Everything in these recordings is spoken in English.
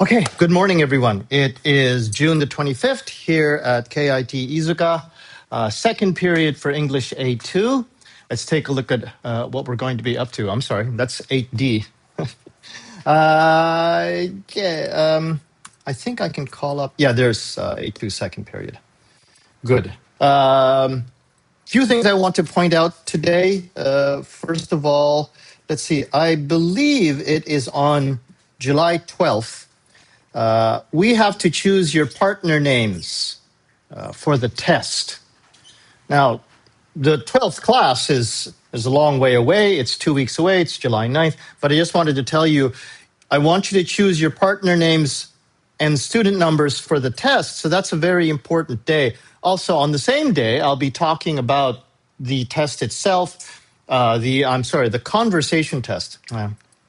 Okay, good morning, everyone. It is June the 25th here at KIT Iizuka, second period for English A2. Let's take a look at what we're going to be up to. I'm sorry, that's 8D. I think I can call up. Yeah, there's A2 second period. Good. Few things I want to point out today. First of all, let's see, I believe it is on July 12th. We have to choose your partner names for the test. Now, the 12th class is a long way away. It's 2 weeks away. It's July 9th. But I just wanted to tell you, I want you to choose your partner names and student numbers for the test. So that's a very important day. Also, on the same day, I'll be talking about the test itself. The conversation test.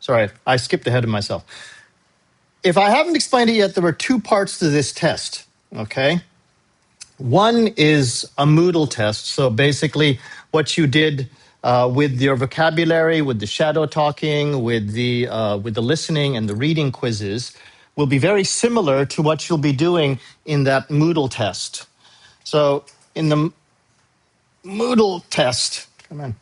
Sorry, I skipped ahead of myself. If I haven't explained it yet, there were two parts to this test, okay? One is a Moodle test. So basically what you did with your vocabulary, with the shadow talking, with the listening and the reading quizzes will be very similar to what you'll be doing in that Moodle test. So in the Moodle test, come on,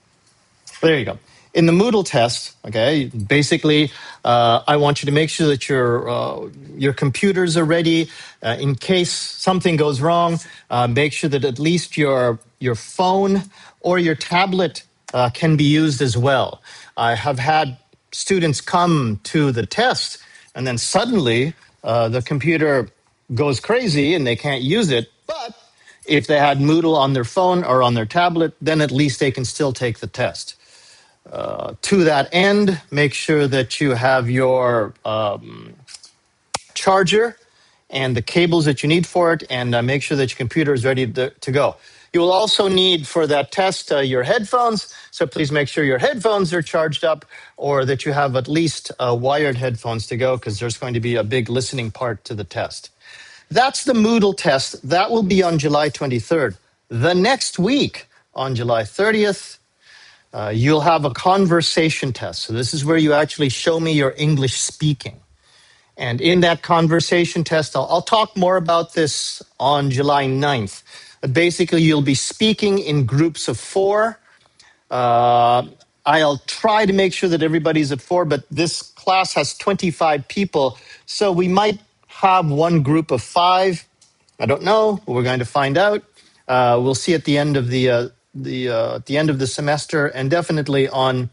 there you go. In the Moodle test, okay, basically, I want you to make sure that your computers are ready. In case something goes wrong, make sure that at least your phone or your tablet can be used as well. I have had students come to the test, and then suddenly the computer goes crazy and they can't use it. But if they had Moodle on their phone or on their tablet, then at least they can still take the test. To that end, make sure that you have your charger and the cables that you need for it, and make sure that your computer is ready to go. You will also need for that test your headphones, so please make sure your headphones are charged up or that you have at least wired headphones to go because there's going to be a big listening part to the test. That's the Moodle test. That will be on July 23rd. The next week, on July 30th, you'll have a conversation test. So this is where you actually show me your English speaking. And in that conversation test, I'll talk more about this on July 9th. But basically, you'll be speaking in groups of 4. I'll try to make sure that everybody's at 4, but this class has 25 people. So we might have one group of 5. I don't know. We're going to find out. We'll see at the end of the end of the semester, and definitely on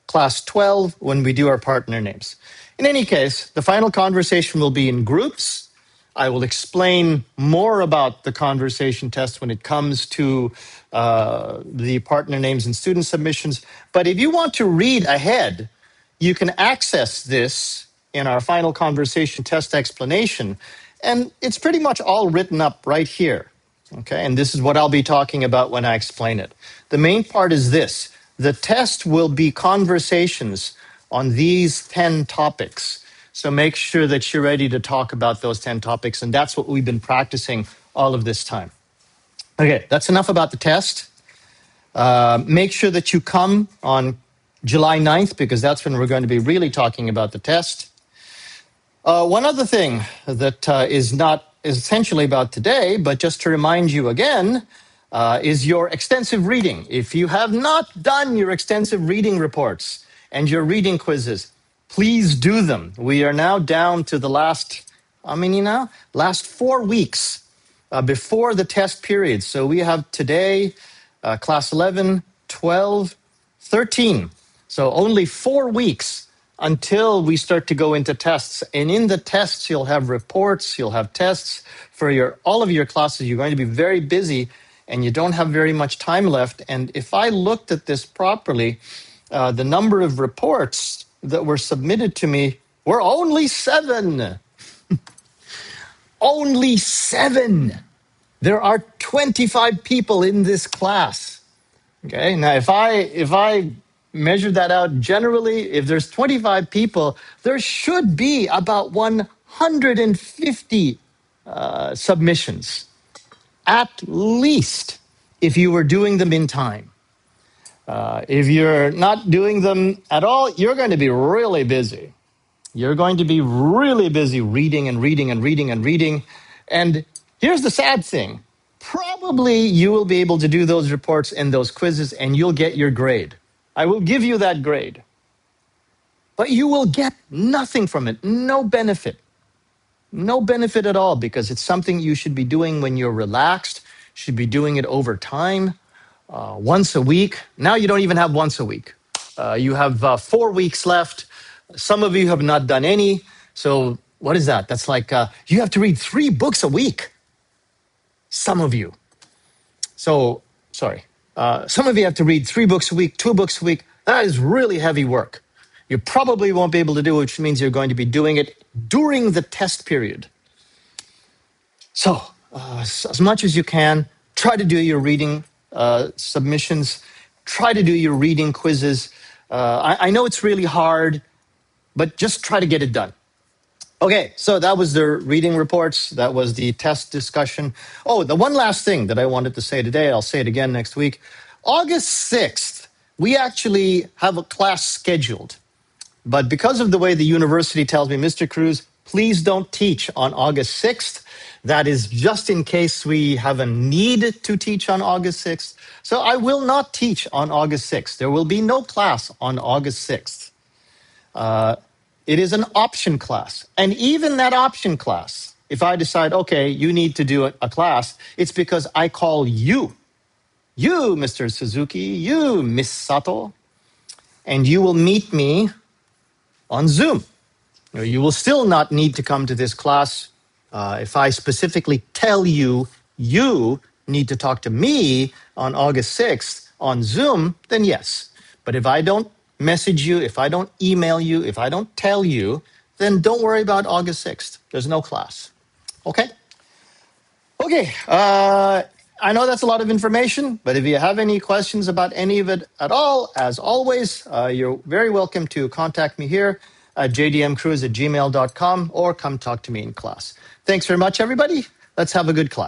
class 12 when we do our partner names. In any case, the final conversation will be in groups. I will explain more about the conversation test when it comes to the partner names and student submissions. But if you want to read ahead, you can access this in our final conversation test explanation. And it's pretty much all written up right here. Okay, and this is what I'll be talking about when I explain it. The main part is this. The test will be conversations on these 10 topics. So make sure that you're ready to talk about those 10 topics, and that's what we've been practicing all of this time. Okay, that's enough about the test. Make sure that you come on July 9th, because that's when we're going to be really talking about the test. One other thing that is not essentially about today, but just to remind you again, is your extensive reading. If you have not done your extensive reading reports and your reading quizzes, please do them. We are now down to the last, how many now? Last 4 weeks before the test period. So we have today, class 11, 12, 13. So only 4 weeks until we start to go into tests. And in the tests, you'll have reports, you'll have tests for all of your classes. You're going to be very busy and you don't have very much time left. And if I looked at this properly, the number of reports that were submitted to me were only 7. Only 7. There are 25 people in this class. Okay, now if I measure that out generally, if there's 25 people, there should be about 150 submissions, at least, if you were doing them in time. If you're not doing them at all, you're going to be really busy. You're going to be really busy reading and reading and reading and reading. And here's the sad thing. Probably you will be able to do those reports and those quizzes and you'll get your grade. I will give you that grade. But you will get nothing from it, no benefit. No benefit at all because it's something you should be doing when you're relaxed, should be doing it over time, once a week. Now you don't even have once a week. You have 4 weeks left. Some of you have not done any. So what is that? That's like you have to read 3 books a week. Some of you. So, sorry. Some of you have to read 3 books a week, 2 books a week. That is really heavy work. You probably won't be able to do it, which means you're going to be doing it during the test period. So, as much as you can, try to do your reading submissions. Try to do your reading quizzes. I know it's really hard, but just try to get it done. Okay, so that was the reading reports. That was the test discussion. Oh, the one last thing that I wanted to say today, I'll say it again next week. August 6th, we actually have a class scheduled. But because of the way the university tells me, Mr. Cruz, please don't teach on August 6th. That is just in case we have a need to teach on August 6th. So I will not teach on August 6th. There will be no class on August 6th. It is an option class. And even that option class, if I decide, okay, you need to do a class, it's because I call you. You, Mr. Suzuki, you, Miss Sato, and you will meet me on Zoom. You will still not need to come to this class. If I specifically tell you, you need to talk to me on August 6th on Zoom, then yes. But if I don't message you, if I don't email you, if I don't tell you, then don't worry about August 6th. There's no class. Okay? Okay. I know that's a lot of information, but if you have any questions about any of it at all, as always, you're very welcome to contact me here at jdmcruz@gmail.com or come talk to me in class. Thanks very much, everybody. Let's have a good class.